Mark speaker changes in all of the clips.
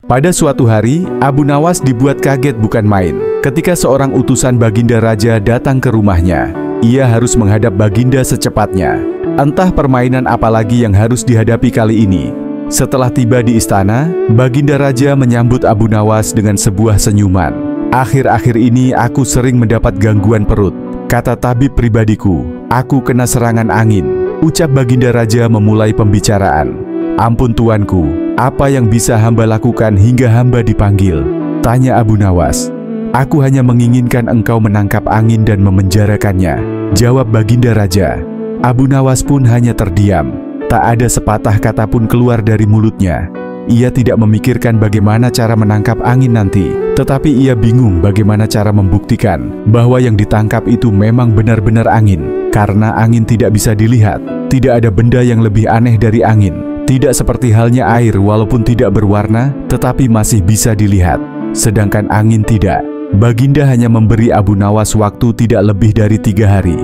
Speaker 1: Pada suatu hari, Abu Nawas dibuat kaget bukan main ketika seorang utusan Baginda Raja datang ke rumahnya. Ia harus menghadap Baginda secepatnya. Entah permainan apa lagi yang harus dihadapi kali ini. Setelah tiba di istana, Baginda Raja menyambut Abu Nawas dengan sebuah senyuman. "Akhir-akhir ini aku sering mendapat gangguan perut. Kata tabib pribadiku, aku kena serangan angin," ucap Baginda Raja memulai pembicaraan. "Ampun tuanku, apa yang bisa hamba lakukan hingga hamba dipanggil?" tanya Abu Nawas. "Aku hanya menginginkan engkau menangkap angin dan memenjarakannya," jawab Baginda Raja. Abu Nawas pun hanya terdiam. Tak ada sepatah kata pun keluar dari mulutnya. Ia tidak memikirkan bagaimana cara menangkap angin nanti, tetapi ia bingung bagaimana cara membuktikan bahwa yang ditangkap itu memang benar-benar angin. Karena angin tidak bisa dilihat, tidak ada benda yang lebih aneh dari angin. Tidak seperti halnya air, walaupun tidak berwarna, tetapi masih bisa dilihat. Sedangkan angin tidak. Baginda hanya memberi Abu Nawas waktu tidak lebih dari 3 hari.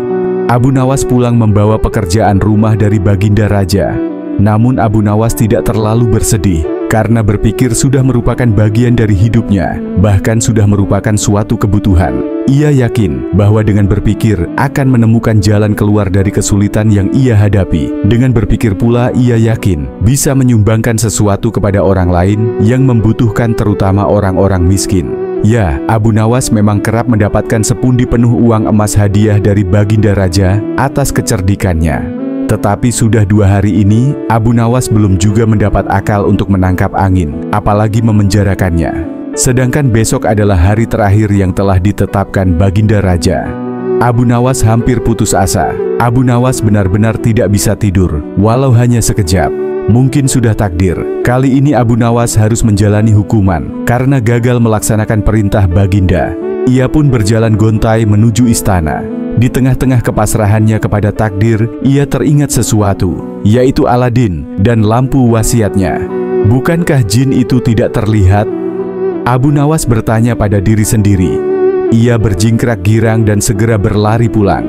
Speaker 1: Abu Nawas pulang membawa pekerjaan rumah dari Baginda Raja. Namun Abu Nawas tidak terlalu bersedih, karena berpikir sudah merupakan bagian dari hidupnya, bahkan sudah merupakan suatu kebutuhan. Ia yakin bahwa dengan berpikir akan menemukan jalan keluar dari kesulitan yang ia hadapi. Dengan berpikir pula ia yakin bisa menyumbangkan sesuatu kepada orang lain yang membutuhkan, terutama orang-orang miskin. Ya, Abu Nawas memang kerap mendapatkan sepundi penuh uang emas hadiah dari Baginda Raja atas kecerdikannya. Tetapi sudah 2 hari ini, Abu Nawas belum juga mendapat akal untuk menangkap angin, apalagi memenjarakannya. Sedangkan besok adalah hari terakhir yang telah ditetapkan Baginda Raja. Abu Nawas hampir putus asa. Abu Nawas benar-benar tidak bisa tidur, walau hanya sekejap. Mungkin sudah takdir, kali ini Abu Nawas harus menjalani hukuman karena gagal melaksanakan perintah Baginda. Ia pun berjalan gontai menuju istana. Di tengah-tengah kepasrahannya kepada takdir, ia teringat sesuatu, yaitu Aladin dan lampu wasiatnya. Bukankah jin itu tidak terlihat? Abu Nawas bertanya pada diri sendiri. Ia berjingkrak girang dan segera berlari pulang.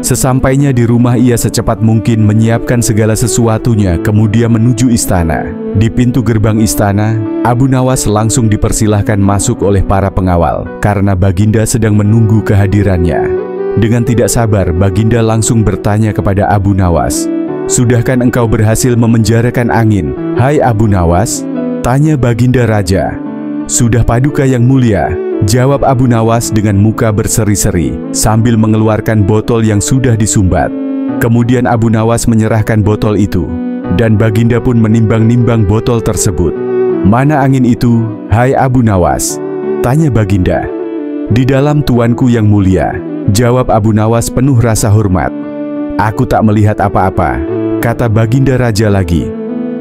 Speaker 1: Sesampainya di rumah, ia secepat mungkin menyiapkan segala sesuatunya, kemudian menuju istana. Di pintu gerbang istana, Abu Nawas langsung dipersilahkan masuk oleh para pengawal, karena Baginda sedang menunggu kehadirannya. Dengan tidak sabar, Baginda langsung bertanya kepada Abu Nawas. "Sudahkah engkau berhasil memenjarakan angin, hai Abu Nawas?" tanya Baginda Raja. "Sudah Paduka Yang Mulia," jawab Abu Nawas dengan muka berseri-seri sambil mengeluarkan botol yang sudah disumbat. Kemudian Abu Nawas menyerahkan botol itu, dan Baginda pun menimbang-nimbang botol tersebut. "Mana angin itu, hai Abu Nawas?" tanya Baginda. "Di dalam tuanku yang mulia," jawab Abu Nawas penuh rasa hormat. "Aku tak melihat apa-apa," kata Baginda Raja lagi.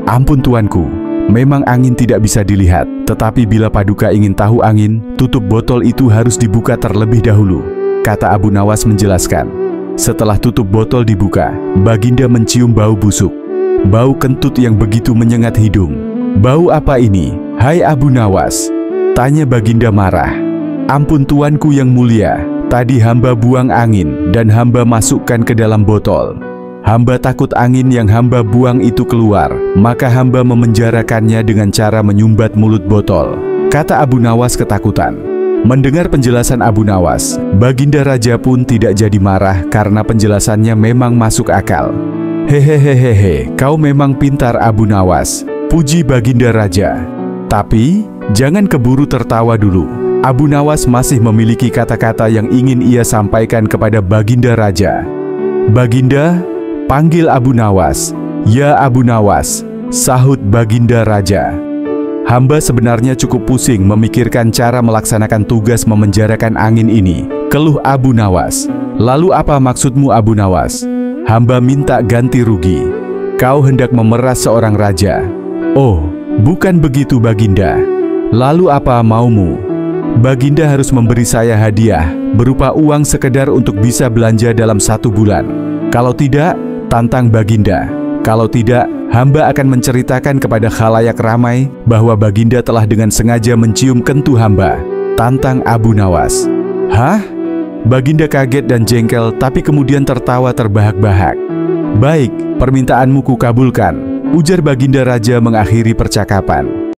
Speaker 1: "Ampun tuanku, memang angin tidak bisa dilihat, tetapi bila Paduka ingin tahu angin, tutup botol itu harus dibuka terlebih dahulu," kata Abu Nawas menjelaskan. Setelah tutup botol dibuka, Baginda mencium bau busuk. Bau kentut yang begitu menyengat hidung. "Bau apa ini, hai Abu Nawas?" tanya Baginda marah. "Ampun tuanku yang mulia, tadi hamba buang angin dan hamba masukkan ke dalam botol. Hamba takut angin yang hamba buang itu keluar, maka hamba memenjarakannya dengan cara menyumbat mulut botol," kata Abu Nawas ketakutan. Mendengar penjelasan Abu Nawas, Baginda Raja pun tidak jadi marah karena penjelasannya memang masuk akal. "Hehehehehe, kau memang pintar Abu Nawas," puji Baginda Raja. "Tapi, jangan keburu tertawa dulu." Abu Nawas masih memiliki kata-kata yang ingin ia sampaikan kepada Baginda Raja. "Baginda, panggil Abu Nawas." "Ya Abu Nawas," sahut Baginda Raja. "Hamba sebenarnya cukup pusing memikirkan cara melaksanakan tugas memenjarakan angin ini," keluh Abu Nawas. "Lalu apa maksudmu Abu Nawas?" "Hamba minta ganti rugi." "Kau hendak memeras seorang raja?" "Oh, bukan begitu Baginda." "Lalu apa maumu?" "Baginda harus memberi saya hadiah berupa uang sekedar untuk bisa belanja dalam 1 bulan. Kalau tidak, tantang Baginda. Kalau tidak, hamba akan menceritakan kepada khalayak ramai bahwa Baginda telah dengan sengaja mencium kentu hamba," tantang Abu Nawas. "Hah?" Baginda kaget dan jengkel, tapi kemudian tertawa terbahak-bahak. "Baik, permintaanmu kukabulkan," ujar Baginda Raja mengakhiri percakapan.